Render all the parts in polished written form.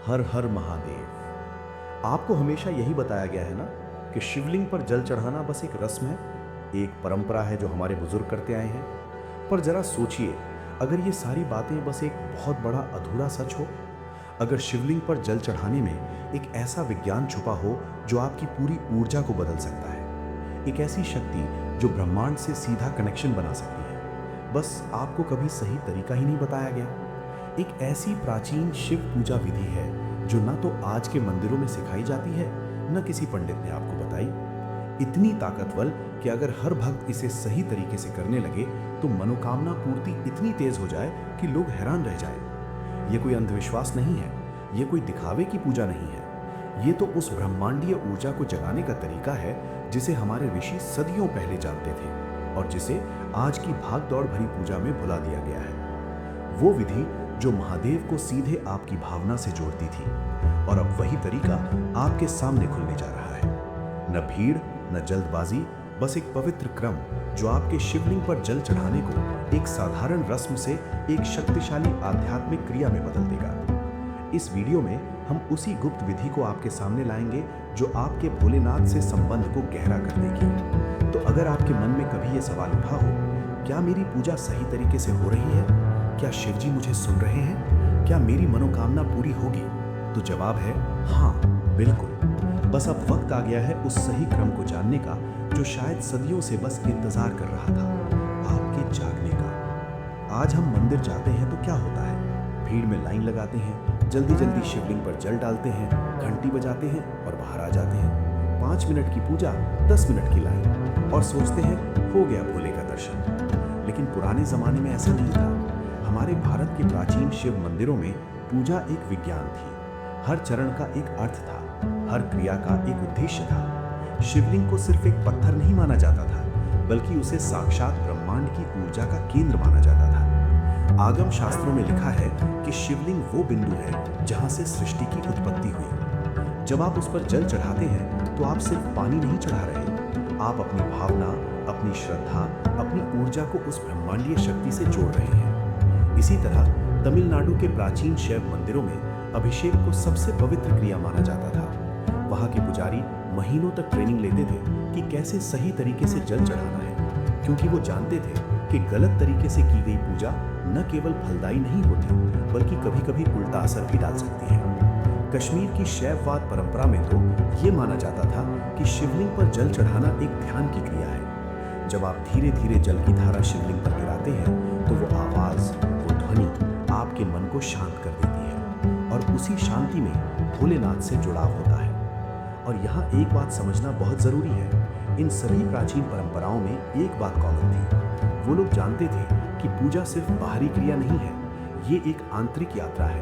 हर हर महादेव। आपको हमेशा यही बताया गया है ना कि शिवलिंग पर जल चढ़ाना बस एक रस्म है, एक परंपरा है जो हमारे बुजुर्ग करते आए हैं। पर जरा सोचिए, अगर ये सारी बातें बस एक बहुत बड़ा अधूरा सच हो, अगर शिवलिंग पर जल चढ़ाने में एक ऐसा विज्ञान छुपा हो जो आपकी पूरी ऊर्जा को बदल सकता है, एक ऐसी शक्ति जो ब्रह्मांड से सीधा कनेक्शन बना सकती है, बस आपको कभी सही तरीका ही नहीं बताया गया। एक ऐसी प्राचीन शिव पूजा विधि है जो ना तो आज के मंदिरों में सिखाई जाती है, न किसी पंडित ने आपको बताई। इतनी ताकतवर कि अगर हर भक्त इसे सही तरीके से करने लगे तो मनोकामना पूर्ति इतनी तेज हो जाए कि लोग हैरान रह जाए। ये कोई अंधविश्वास नहीं है, ये कोई दिखावे की पूजा नहीं है, ये तो उस ब्रह्मांडीय ऊर्जा को जगाने का तरीका है जिसे हमारे ऋषि सदियों पहले जानते थे और जिसे आज की भाग-दौड़ भरी पूजा में भुला दिया गया है। वो विधि जो महादेव को सीधे आपकी भावना से जोड़ती थी, और अब वही तरीका आपके सामने खुलने जा रहा है। न भीड़, न जल्दबाजी, बस एक पवित्र क्रम जो आपके शिवलिंग पर जल चढ़ाने को एक साधारण रस्म से एक शक्तिशाली आध्यात्मिक क्रिया में बदल देगा। इस वीडियो में हम उसी गुप्त विधि को आपके सामने लाएंगे जो आपके भोलेनाथ से संबंध को गहरा कर देगी। तो अगर आपके मन में कभी ये सवाल उठा हो, क्या मेरी पूजा सही तरीके से हो रही है, क्या शिवजी मुझे सुन रहे हैं, क्या मेरी मनोकामना पूरी होगी, तो जवाब है हाँ, बिल्कुल। बस अब वक्त आ गया है उस सही क्रम को जानने का जो शायद सदियों से बस इंतजार कर रहा था, आपके जागने का। आज हम मंदिर जाते हैं तो क्या होता है, भीड़ में लाइन लगाते हैं, जल्दी जल्दी शिवलिंग पर जल डालते हैं, घंटी बजाते हैं और बाहर आ जाते हैं। 5 मिनट की पूजा, 10 मिनट की लाइन, और सोचते हैं हो गया भोले का दर्शन। लेकिन पुराने जमाने में ऐसा नहीं था। हमारे भारत के प्राचीन शिव मंदिरों में पूजा एक विज्ञान थी। हर चरण का एक अर्थ था, हर क्रिया का एक उद्देश्य था। शिवलिंग को सिर्फ एक पत्थर नहीं माना जाता था, बल्कि उसे साक्षात ब्रह्मांड की ऊर्जा का केंद्र माना जाता था। आगम शास्त्रों में लिखा है कि शिवलिंग वो बिंदु है जहां से सृष्टि की उत्पत्ति हुई। जब आप उस पर जल चढ़ाते हैं तो आप सिर्फ पानी नहीं चढ़ा रहे, आप अपनी भावना, अपनी श्रद्धा, अपनी ऊर्जा को उस ब्रह्मांडीय शक्ति से जोड़ रहे हैं। इसी तरह तमिलनाडु के प्राचीन शैव मंदिरों में अभिषेक को सबसे पवित्र क्रिया माना जाता था। वहां के पुजारी महीनों तक ट्रेनिंग लेते थे कि कैसे सही तरीके से जल चढ़ाना है, क्योंकि वो जानते थे कि गलत तरीके से की गई पूजा न केवल फलदायी नहीं होती, बल्कि कभी-कभी उल्टा असर भी डाल सकती है। कश्मीर की शैववाद परंपरा में तो ये माना जाता था कि शिवलिंग पर जल चढ़ाना एक ध्यान की क्रिया है। जब आप धीरे धीरे जल की धारा शिवलिंग पर गिराते हैं तो वो आवाज, वो ध्वनि आपके मन को शांत कर देती है, और उसी शांति में भोलेनाथ से जुड़ाव होता है। और यहाँ एक बात समझना बहुत जरूरी है, इन सभी प्राचीन परंपराओं में एक बात कॉमन थी। वो लोग जानते थे कि पूजा सिर्फ बाहरी क्रिया नहीं है, ये एक आंतरिक यात्रा है,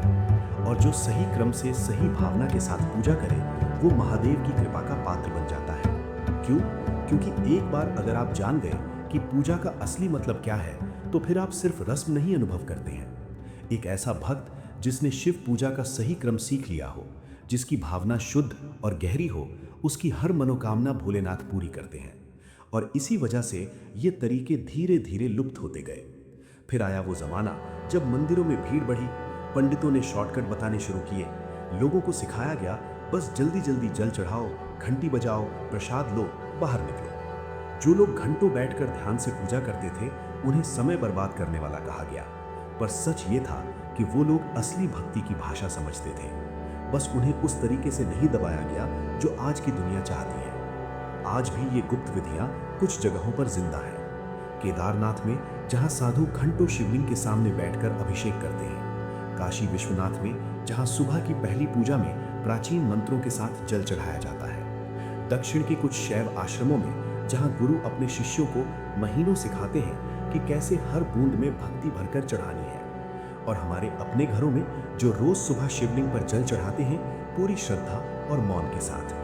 और जो सही क्रम से सही भावना के साथ पूजा करे वो महादेव की कृपा का पात्र बन जाता है। क्यों? क्योंकि एक बार अगर आप जान गए कि पूजा का असली मतलब क्या है, तो फिर आप सिर्फ रस्म नहीं अनुभव करते हैं। एक ऐसा भक्त जिसने शिव पूजा का सही क्रम सीख लिया हो, जिसकी भावना शुद्ध और गहरी हो, उसकी हर मनोकामना भोलेनाथ पूरी करते हैं। और इसी वजह से ये तरीके धीरे धीरे लुप्त होते गए। फिर आया वो जमाना जब मंदिरों में भीड़ बढ़ी, पंडितों ने शॉर्टकट बताने शुरू किए, लोगों को सिखाया गया बस जल्दी जल्दी जल चढ़ाओ, घंटी बजाओ, प्रसाद लो, बाहर निकलो। जो लोग घंटों बैठकर ध्यान से पूजा करते थे उन्हें समय बर्बाद करने वाला कहा गया, पर सच ये था कि वो लोग असली भक्ति की भाषा समझते थे। बस उन्हें उस तरीके से नहीं दबाया गया जो आज की दुनिया चाहती है। आज भी ये गुप्त विधियां कुछ जगहों पर जिंदा है। केदारनाथ में जहां साधु घंटों शिवलिंग के सामने बैठकर अभिषेक करते हैं, काशी विश्वनाथ में जहां सुबह की पहली पूजा में प्राचीन मंत्रों के साथ जल चढ़ाया जाता है, दक्षिण के कुछ शैव आश्रमों में जहां गुरु अपने शिष्यों को महीनों सिखाते हैं कि कैसे हर बूंद में भक्ति भरकर चढ़ानी है, और हमारे अपने घरों में जो रोज सुबह शिवलिंग पर जल चढ़ाते हैं पूरी श्रद्धा और मौन के साथ।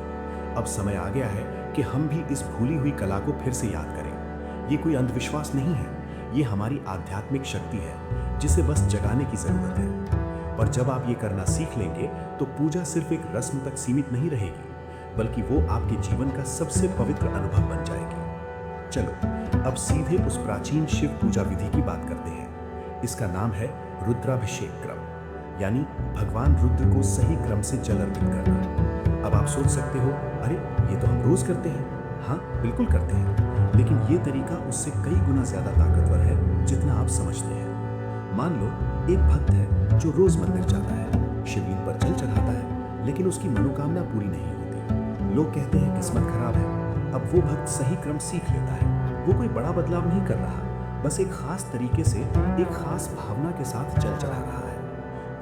अब समय आ गया है कि हम भी इस भूली हुई कला को फिर से याद करें। ये कोई अंधविश्वास नहीं है, ये हमारी आध्यात्मिक शक्ति है जिसे बस जगाने की जरूरत है। और जब आप ये करना सीख लेंगे तो पूजा सिर्फ एक रस्म तक सीमित नहीं रहेगी, बल्कि वो आपके जीवन का सबसे पवित्र अनुभव बन जाएगी। चलो अब सीधे उस प्राचीन शिव पूजा विधि की बात करते हैं। इसका नाम है रुद्राभिषेक क्रम। यानी भगवान रुद्र को सही क्रम से जल अर्पित करना। अब आप सोच सकते हो, अरे ये तो हम रोज करते हैं। हाँ, बिल्कुल करते हैं, लेकिन ये तरीका उससे कई गुना ज्यादा ताकतवर है जितना आप समझते हैं। मान लो एक भक्त है जो रोज मंदिर जाता है, शिवलिंग पर जल चढ़ाता है, लेकिन उसकी मनोकामना पूरी नहीं होती। लोग कहते हैं किस्मत खराब है। अब वो भक्त सही क्रम सीख लेता है। वो कोई बड़ा बदलाव नहीं कर रहा, बस एक खास तरीके से एक खास भावना के साथ जल चढ़ा रहा है।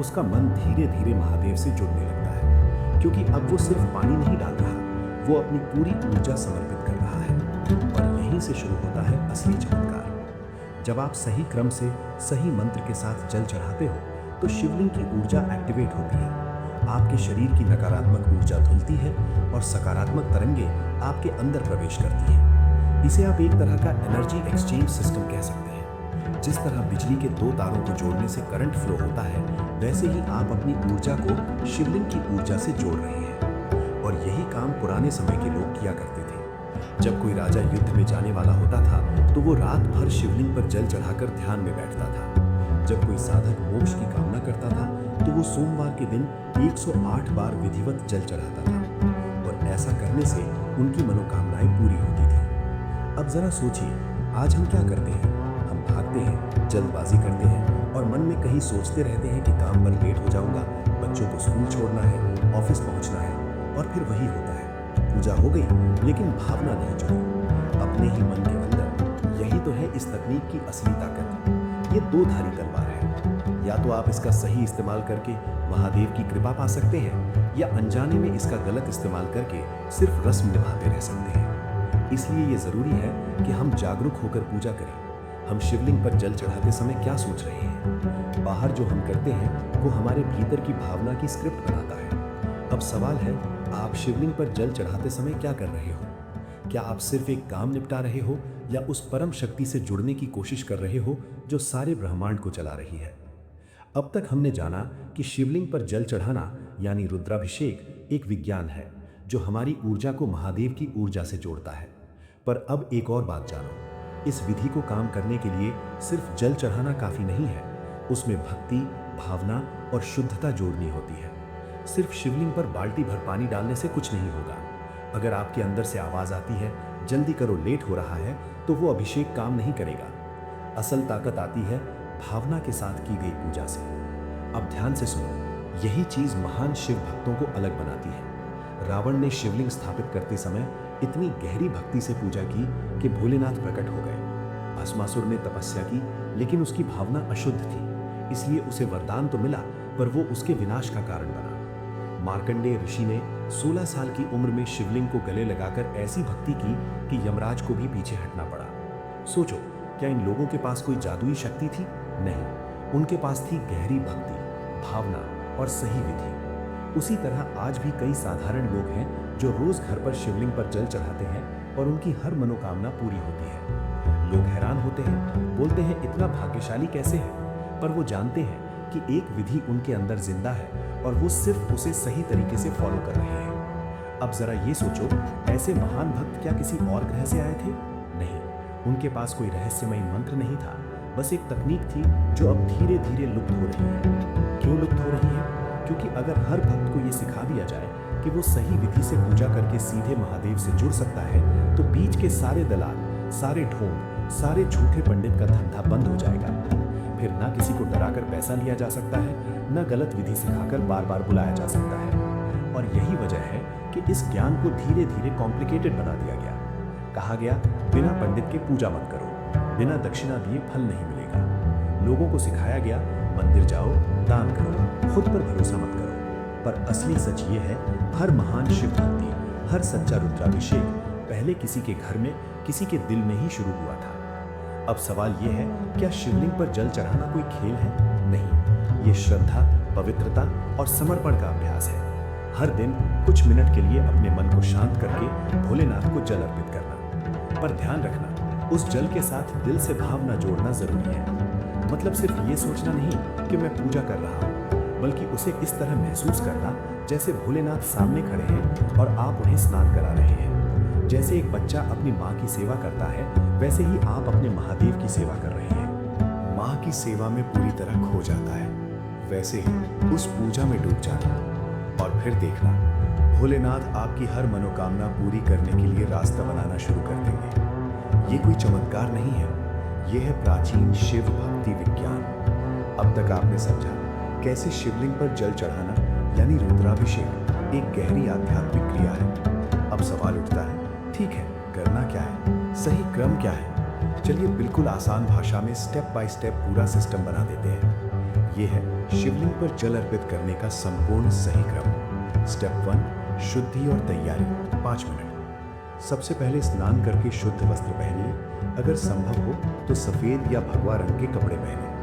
उसका मन धीरे धीरे महादेव से जुड़ने लगता है, क्योंकि अब वो सिर्फ पानी नहीं डाल रहा, वो अपनी पूरी ऊर्जा समर्पित कर रहा है। और यहीं से शुरू होता है असली चमत्कार। जब आप सही क्रम से सही मंत्र के साथ जल चढ़ाते हो तो शिवलिंग की ऊर्जा एक्टिवेट होती है। आपके शरीर की नकारात्मक ऊर्जा धुलती है और सकारात्मक तरंगे आपके अंदर प्रवेश करती हैं। इसे आप एक तरह का एनर्जी एक्सचेंज सिस्टम कह सकते हैं। जिस तरह बिजली के दो तारों को जोड़ने से करंट फ्लो होता है, वैसे ही आप अपनी ऊर्जा को शिवलिंग की ऊर्जा से जोड़ रहे हैं। और यही काम पुराने समय के लोग किया करते थे। जब कोई राजा युद्ध में जाने वाला होता था तो वो रात भर शिवलिंग पर जल चढ़ाकर ध्यान में बैठता था। जब कोई साधक मोक्ष की कामना करता था तो वो सोमवार के दिन 108 बार विधिवत जल चढ़ाता था, और ऐसा करने से उनकी मनोकामनाएं पूरी होती थी। अब जरा सोचिए, आज हम क्या करते हैं? हम भागते हैं, जल्दबाजी करते हैं और मन में कहीं सोचते रहते हैं कि काम पर लेट हो जाऊंगा, बच्चों को स्कूल छोड़ना है, ऑफिस पहुंचना है, और फिर वही होता है। पूजा हो गई लेकिन भावना नहीं जुड़ी अपने ही मन के अंदर। यही तो है इस तकनीक की असली ताकत। ये दो धारी तलवार है। या तो आप इसका सही इस्तेमाल करके महादेव की कृपा पा सकते हैं, या अनजाने में इसका गलत इस्तेमाल करके सिर्फ रस्म निभाते रह सकते हैं। इसलिए ये जरूरी है कि हम जागरूक होकर पूजा करें। हम शिवलिंग पर जल चढ़ाते समय क्या सोच रहे हैं? बाहर जो हम करते हैं वो हमारे भीतर की भावना की स्क्रिप्ट बनाता है। अब सवाल है, आप शिवलिंग पर जल चढ़ाते समय क्या कर रहे हो? क्या आप सिर्फ एक काम निपटा रहे हो, या उस परम शक्ति से जुड़ने की कोशिश कर रहे हो जो सारे ब्रह्मांड को चला रही है? अब तक हमने जाना कि शिवलिंग पर जल चढ़ाना यानी रुद्राभिषेक एक विज्ञान है जो हमारी ऊर्जा को महादेव की ऊर्जा से जोड़ता है। पर अब एक और बात जानो, इस विधि को काम करने के लिए सिर्फ जल चढ़ाना काफी नहीं है, उसमें भक्ति, भावना और शुद्धता जोड़नी होती है। सिर्फ शिवलिंग पर बाल्टी भर पानी डालने से कुछ नहीं होगा। अगर आपके अंदर से आवाज आती है जल्दी करो लेट हो रहा है, तो वो अभिषेक काम नहीं करेगा। असल ताकत आती है भावना के साथ की गई पूजा से। अब ध्यान से सुनो, यही चीज महान शिव भक्तों को अलग बनाती है। रावण ने शिवलिंग स्थापित करते समय इतनी गहरी भक्ति से पूजा की कि भोलेनाथ प्रकट हो गए। भस्मासुर ने तपस्या की, लेकिन उसकी भावना अशुद्ध थी, इसलिए उसे वरदान तो मिला पर वो उसके विनाश का कारण बना। मार्कंडेय ऋषि ने 16 साल की उम्र में शिवलिंग को गले लगाकर ऐसी भक्ति की कि यमराज को भी पीछे हटना पड़ा। सोचो, क्या इन लोगों के पास कोई जादुई शक्ति थी? नहीं, उनके पास थी गहरी भक्ति, भावना और सही विधि। उसी तरह आज भी कई साधारण लोग हैं जो रोज घर पर शिवलिंग पर जल चढ़ाते हैं और उनकी हर मनोकामना पूरी होती है। लोग हैरान होते हैं, बोलते हैं इतना भाग्यशाली कैसे है? पर वो जानते हैं कि एक विधि उनके अंदर जिंदा है और वो सिर्फ उसे सही तरीके से फॉलो कर रहे हैं। अब जरा ये सोचो, ऐसे महान भक्त क्या किसी और ग्रह से आए थे? नहीं, उनके पास कोई रहस्यमय मंत्र नहीं था, बस एक तकनीक थी जो अब धीरे धीरे लुप्त हो रही है। क्यों लुप्त हो रही है? क्योंकि अगर हर भक्त को ये सिखा दिया जाए कि वो सही विधि से पूजा करके सीधे महादेव से जुड़ सकता है, तो बीच के सारे दलाल, सारे ढोंग, सारे झूठे पंडित का धंधा बंद हो जाएगा। फिर ना किसी को डराकर पैसा लिया जा सकता है, ना गलत विधि सिखाकर बार बार बुलाया जा सकता है। और यही वजह है कि इस ज्ञान को धीरे धीरे कॉम्प्लिकेटेड बना दिया गया। कहा गया, बिना पंडित के पूजा मत करो, बिना दक्षिणा दिए फल नहीं मिलेगा। लोगों को सिखाया गया, मंदिर जाओ, दान करो, खुद पर भरोसा मत करो। पर असली सच ये है, हर महान शिव भक्ति, हर सच्चा रुद्राभिषेक पहले किसी के घर में, किसी के दिल में ही शुरू हुआ था। अब सवाल ये है, क्या शिवलिंग पर जल चढ़ाना कोई खेल है? नहीं, ये श्रद्धा, पवित्रता और समर्पण का अभ्यास है। हर दिन कुछ मिनट के लिए अपने मन को शांत करके भोलेनाथ को जल अर्पित करना। पर ध्यान रखना, उस जल के साथ दिल से भावना जोड़ना जरूरी है। मतलब सिर्फ ये सोचना नहीं कि मैं पूजा कर रहा हूँ, बल्कि उसे इस तरह महसूस करना जैसे भोलेनाथ सामने खड़े हैं और आप उन्हें स्नान करा रहे हैं। जैसे एक बच्चा अपनी माँ की सेवा करता है, वैसे ही आप अपने महादेव की सेवा कर रहे हैं। माँ की सेवा में पूरी तरह खो जाता है। वैसे ही उस पूजा में डूब जाना और फिर देखना भोलेनाथ आपकी हर मनोकामना पूरी करने के लिए रास्ता बनाना शुरू कर देंगे। ये कोई चमत्कार नहीं है, यह है प्राचीन शिव भक्ति विज्ञान। अब तक आपने समझा कैसे शिवलिंग पर जल चढ़ाना यानी रुद्राभिषेक एक गहरी आध्यात्मिक क्रिया है। अब सवाल उठता है, ठीक है, करना क्या है, सही क्रम क्या है? चलिए बिल्कुल आसान भाषा में स्टेप बाय स्टेप पूरा सिस्टम बना देते हैं। ये है शिवलिंग पर जल अर्पित करने का संपूर्ण सही क्रम। स्टेप 1, शुद्धि और तैयारी 5 मिनट। सबसे पहले स्नान करके शुद्ध वस्त्र पहनिए, अगर संभव हो तो सफेद या भगवा रंग के कपड़े पहने।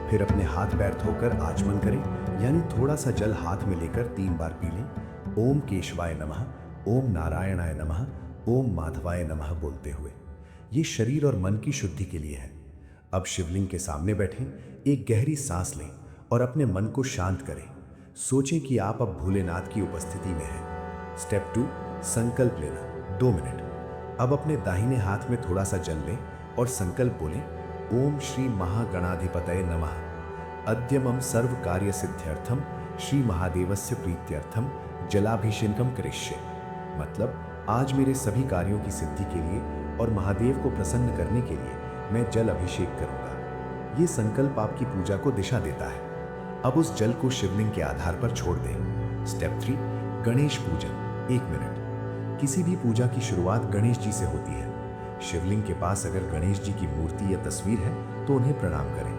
फिर अपने हाथ पैर धोकर आचमन करें, यानी थोड़ा सा जल हाथ में लेकर 3 बार पी लें। ओम केशवाय नमः, ओम नारायणाय नमः, ओम माधवाय नमः बोलते हुए। ये शरीर और मन की शुद्धि के लिए है। अब शिवलिंग के सामने बैठें, एक गहरी सांस लें और अपने मन को शांत करें। सोचें कि आप अब भोलेनाथ की उपस्थिति में हैं। स्टेप 2, संकल्प लेना 2 मिनट। अब अपने दाहिने हाथ में थोड़ा सा जल लें और संकल्प बोलें, ओम श्री महागणाधिपतये नमः। अद्य सर्व कार्य सिद्ध्यर्थम श्री महादेवस्य प्रीत्यर्थम जलाभिषेकम करिष्ये। मतलब आज मेरे सभी कार्यों की सिद्धि के लिए और महादेव को प्रसन्न करने के लिए मैं जल अभिषेक करूंगा। ये संकल्प आपकी पूजा को दिशा देता है। अब उस जल को शिवलिंग के आधार पर छोड़ दें। स्टेप 3, गणेश पूजन 1 मिनट। किसी भी पूजा की शुरुआत गणेश जी से होती है। शिवलिंग के पास अगर गणेश जी की मूर्ति या तस्वीर है तो उन्हें प्रणाम करें।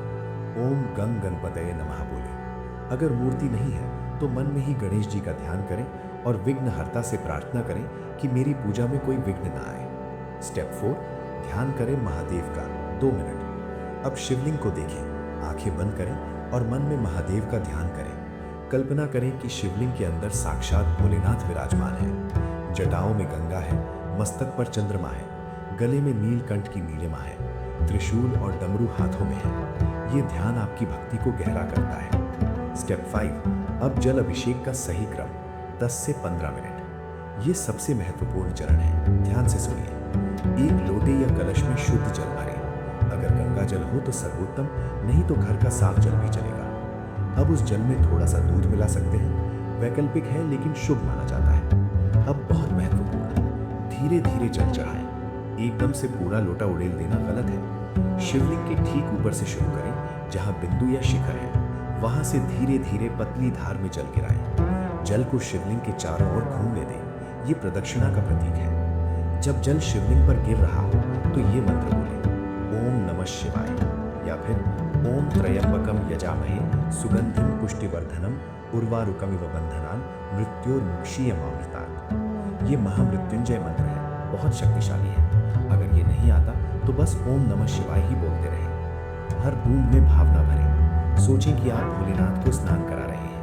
ओम गंग गणपतये नमः बोलें। अगर मूर्ति नहीं है तो मन में ही गणेश जी का ध्यान करें और विघ्नहर्ता से प्रार्थना करें कि मेरी पूजा में कोई विघ्न ना आए। स्टेप 4, ध्यान करें महादेव का 2 मिनट। अब शिवलिंग को देखें, आंखें बंद करें और मन में महादेव का ध्यान करें। कल्पना करें कि शिवलिंग के अंदर साक्षात भोलेनाथ विराजमान है। जटाओं में गंगा है, मस्तक पर चंद्रमा है, गले में नीलकंठ की नीलिमा है, त्रिशूल और डमरू हाथों में है। ये ध्यान आपकी भक्ति को गहरा करता है। स्टेप 5, अब जल अभिषेक का सही क्रम 10 से 15 मिनट। ये सबसे महत्वपूर्ण चरण है, ध्यान से सुनिए। एक लोटे या कलश में शुद्ध जल भरें। अगर गंगा जल हो तो सर्वोत्तम, नहीं तो घर का साफ जल भी चलेगा। अब उस जल में थोड़ा सा दूध मिला सकते हैं, वैकल्पिक है लेकिन शुभ माना जाता है। अब बहुत महत्वपूर्ण, धीरे धीरे जल चढ़ाएं। एकदम से पूरा लोटा उड़ेल देना गलत है। शिवलिंग के ठीक ऊपर से शुरू करें, जहां बिंदु या शिखर है वहां से धीरे धीरे पतली धार में जल गिराएं। जल को शिवलिंग के चारों ओर घूमने दें, ये प्रदक्षिणा का प्रतीक है। जब जल शिवलिंग पर गिर रहा हो तो ये मंत्र बोलें, ओम नमः शिवाय, या फिर ओम त्रयंबकम यजामहे सुगंधिम पुष्टिवर्धनम उर्वारुकमिव बंधनान मृत्योर्मुक्षीयमामृतात्। ये महामृत्युंजय मंत्र है, बहुत शक्तिशाली है। अगर ये नहीं आता तो बस ओम नमः शिवाय ही बोलते रहें। हर बूंद में भावना भरें। सोचें कि आप भोलेनाथ को स्नान करा रहे हैं,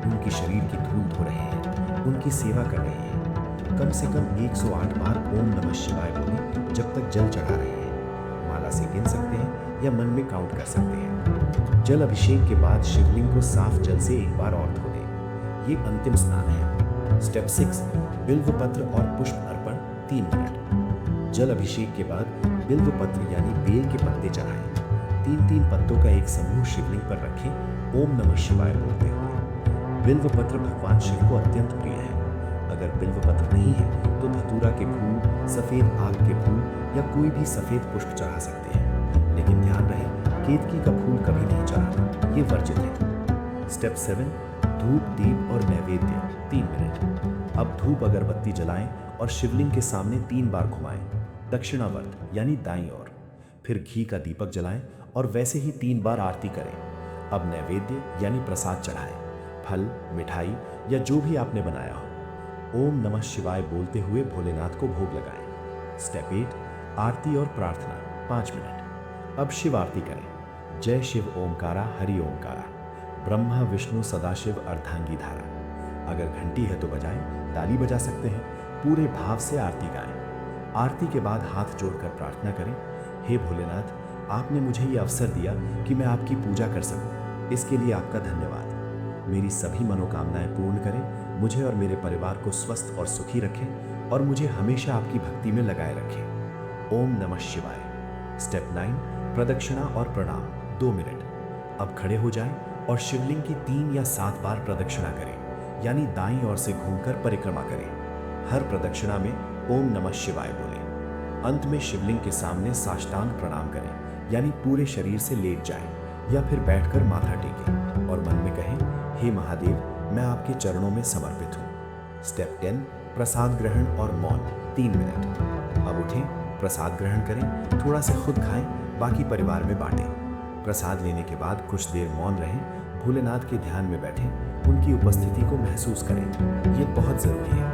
उनके शरीर की धूल धो रहे हैं, उनकी सेवा कर रहे हैं। कम से कम 108 बार ओम नमः शिवाय बोलें जब तक जल चढ़ा रहे हैं। माला से गिन सकते हैं या मन में काउंट कर सकते हैं। जल अभिषेक के बाद शिवलिंग को साफ जल से एक बार और धो दें। ये अंतिम स्नान है। स्टेप 6, बिल्व पत्र और पुष्प अर्पण 3 मिनट। जल अभिषेक के बाद बिल्व पत्र यानी बेल के पत्ते चढ़ाएं। 3-3 पत्तों का एक समूह शिवलिंग पर रखें, ओम नमः शिवाय बोलते हुए। बिल्व पत्र भगवान शिव को अत्यंत प्रिय है। अगर बिल्व पत्र नहीं है तो धतूरा के फूल, सफेद आग के फूल या कोई भी सफेद पुष्प चढ़ा सकते हैं, लेकिन ध्यान रहे केतकी का फूल कभी नहीं चढ़ाना, ये वर्जित है। स्टेप 7, धूप, दीप और नैवेद्य 3 मिनट। अब धूप अगरबत्ती जलाएं और शिवलिंग के सामने 3 बार घुमाएं, दक्षिणावर्त यानी दाईं ओर। फिर घी का दीपक जलाएं और वैसे ही 3 बार आरती करें। अब नैवेद्य यानी प्रसाद चढ़ाएं, फल, मिठाई या जो भी आपने बनाया हो। ओम नमः शिवाय बोलते हुए भोलेनाथ को भोग लगाएं। स्टेप 8, आरती और प्रार्थना 5 मिनट। अब शिव आरती करें। जय शिव ओमकारा हरि ओमकारा, ब्रह्मा विष्णु सदाशिव अर्धांगी धारा। अगर घंटी है तो बजाएं, ताली बजा सकते हैं। पूरे भाव से आरती गाएं। आरती के बाद हाथ जोड़कर प्रार्थना करें, हे भोलेनाथ, आपने मुझे ये अवसर दिया कि मैं आपकी पूजा कर सकूं। इसके लिए आपका धन्यवाद। मेरी सभी मनोकामनाएं पूर्ण करें, मुझे और मेरे परिवार को स्वस्थ और सुखी रखें और मुझे हमेशा आपकी भक्ति में लगाए रखें। ओम नमः शिवाय। स्टेप 9, प्रदक्षिणा और प्रणाम 2 मिनट। अब खड़े हो जाएं और शिवलिंग की 3 या 7 बार प्रदक्षिणा करें, यानी दाईं ओर से घूमकर परिक्रमा करें। हर प्रदक्षिणा में ओम नमः शिवाय बोलें। अंत में शिवलिंग के सामने साष्टांग प्रणाम करें, यानी पूरे शरीर से लेट जाएं या फिर बैठकर माथा टेकें और मन में कहें, हे महादेव, मैं आपके चरणों में समर्पित हूँ। स्टेप 10, प्रसाद ग्रहण और मौन 3 मिनट। अब उठें, प्रसाद ग्रहण करें, थोड़ा से खुद खाएं, बाकी परिवार में बांटें। प्रसाद लेने के बाद कुछ देर मौन रहें, भोलेनाथ के ध्यान में बैठें, उनकी उपस्थिति को महसूस करें। ये बहुत ज़रूरी है।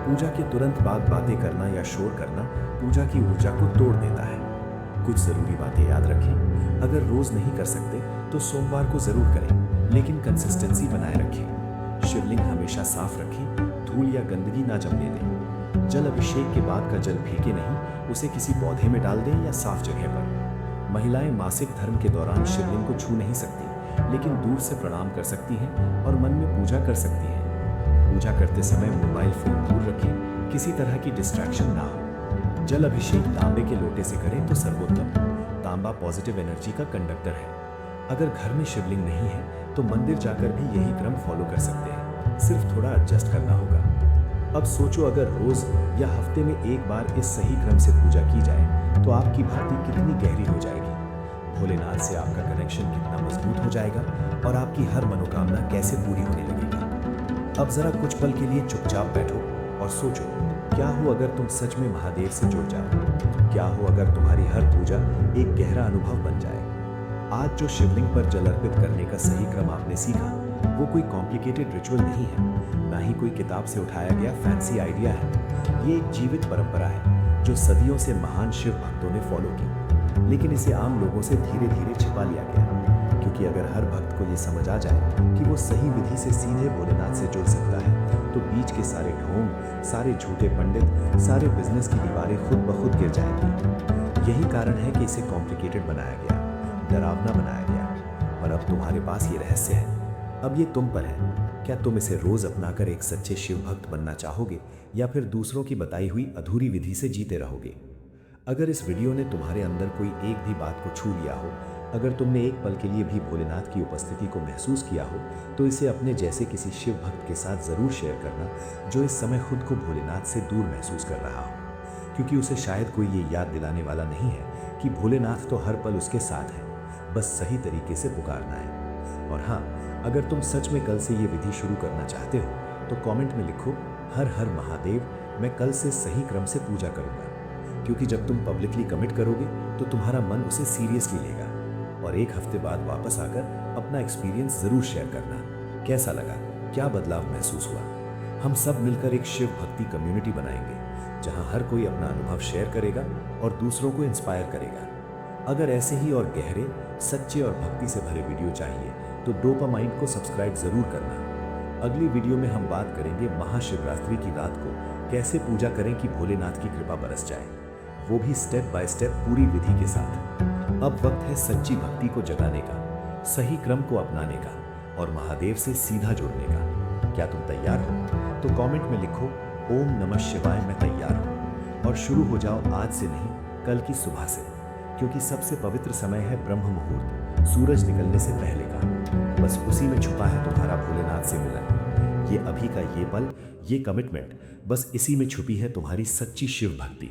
पूजा के तुरंत बाद बातें करना या शोर करना पूजा की ऊर्जा को तोड़ देता है। कुछ ज़रूरी बातें याद रखें। अगर रोज़ नहीं कर सकते तो सोमवार को ज़रूर करें, लेकिन कंसिस्टेंसी बनाए रखें। शिवलिंग हमेशा साफ रखें, धूल या गंदगी ना जमने दें। जल अभिषेक के बाद का जल फेंके नहीं, उसे किसी पौधे में डाल दें या साफ जगह पर। महिलाएं मासिक धर्म के दौरान शिवलिंग को छू नहीं सकती, लेकिन दूर से प्रणाम कर सकती हैं और मन में पूजा कर सकती हैं। पूजा करते समय मोबाइल फोन दूर रखें, किसी तरह की डिस्ट्रैक्शन ना हो। जल अभिषेक तांबे के लोटे से करें तो सर्वोत्तम। तांबा पॉजिटिव एनर्जी का कंडक्टर है। अगर घर में शिवलिंग नहीं है तो मंदिर जाकर भी यही क्रम फॉलो कर सकते हैं, सिर्फ थोड़ा एडजस्ट करना होगा। अब सोचो, अगर रोज या हफ्ते में एक बार इस सही क्रम से पूजा की जाए तो आपकी भक्ति कितनी गहरी हो जाएगी, भोलेनाथ से आपका कनेक्शन कितना मजबूत हो जाएगा और आपकी हर मनोकामना कैसे पूरी होने लगेगी। अब जरा कुछ पल के लिए चुपचाप बैठो और सोचो, क्या हो अगर तुम सच में महादेव से जुड़ जाओ? क्या हो अगर तुम्हारी हर पूजा एक गहरा अनुभव बन जाए? आज जो शिवलिंग पर जल अर्पित करने का सही क्रम आपने सीखा, वो कोई कॉम्प्लिकेटेड रिचुअल नहीं है, ना ही कोई किताब से उठाया गया फैंसी आइडिया है। ये एक जीवित परंपरा है जो सदियों से महान शिव भक्तों ने फॉलो की, लेकिन इसे आम लोगों से धीरे धीरे छिपा लिया गया। क्योंकि अगर हर भक्त को ये समझ आ जाए कि वो सही विधि से सीधे भोलेनाथ से जुड़ सकता है, तो बीच के सारे ढोंग, सारे झूठे पंडित, सारे बिजनेस की दीवारें खुद ब खुद गिर जाएंगी। यही कारण है कि इसे कॉम्प्लिकेटेड बनाया गया, डरावना बनाया गया। और अब तुम्हारे पास ये रहस्य है। अब ये तुम पर है। क्या तुम इसे रोज अपनाकर एक सच्चे शिव भक्त बनना चाहोगे या फिर दूसरों की बताई हुई अधूरी विधि से जीते रहोगे? अगर इस वीडियो ने तुम्हारे अंदर कोई एक भी बात को छू लिया हो, अगर तुमने एक पल के लिए भी भोलेनाथ की उपस्थिति को महसूस किया हो, तो इसे अपने जैसे किसी शिव भक्त के साथ ज़रूर शेयर करना जो इस समय खुद को भोलेनाथ से दूर महसूस कर रहा हो। क्योंकि उसे शायद कोई ये याद दिलाने वाला नहीं है कि भोलेनाथ तो हर पल उसके साथ है, बस सही तरीके से पुकारना है। और हाँ, अगर तुम सच में कल से ये विधि शुरू करना चाहते हो तो कमेंट में लिखो, हर हर महादेव, मैं कल से सही क्रम से पूजा करूँगा। क्योंकि जब तुम पब्लिकली कमिट करोगे तो तुम्हारा मन उसे सीरियसली लेगा। और एक हफ्ते बाद वापस आकर अपना एक्सपीरियंस जरूर शेयर करना। कैसा लगा, क्या बदलाव महसूस हुआ? हम सब मिलकर एक शिव भक्ति कम्युनिटी बनाएंगे जहां हर कोई अपना अनुभव शेयर करेगा और दूसरों को इंस्पायर करेगा। अगर ऐसे ही और गहरे, सच्चे और भक्ति से भरे वीडियो चाहिए तो डोपामाइन को सब्सक्राइब जरूर करना। अगली वीडियो में हम बात करेंगे महाशिवरात्रि की रात को कैसे पूजा करें कि भोलेनाथ की कृपा बरस जाए, वो भी स्टेप बाय स्टेप पूरी विधि के साथ। अब वक्त है सच्ची भक्ति को जगाने का, सही क्रम को अपनाने का और महादेव से सीधा जुड़ने का। क्या तुम तैयार हो? तो कमेंट में लिखो, ओम नमः शिवाय, मैं तैयार हूँ। और शुरू हो जाओ आज से नहीं, कल की सुबह से, क्योंकि सबसे पवित्र समय है ब्रह्म मुहूर्त, सूरज निकलने से पहले का। बस उसी में छुपा है तुम्हारा भोलेनाथ से मिलन। ये अभी का ये पल, ये कमिटमेंट, बस इसी में छुपी है तुम्हारी सच्ची शिव भक्ति।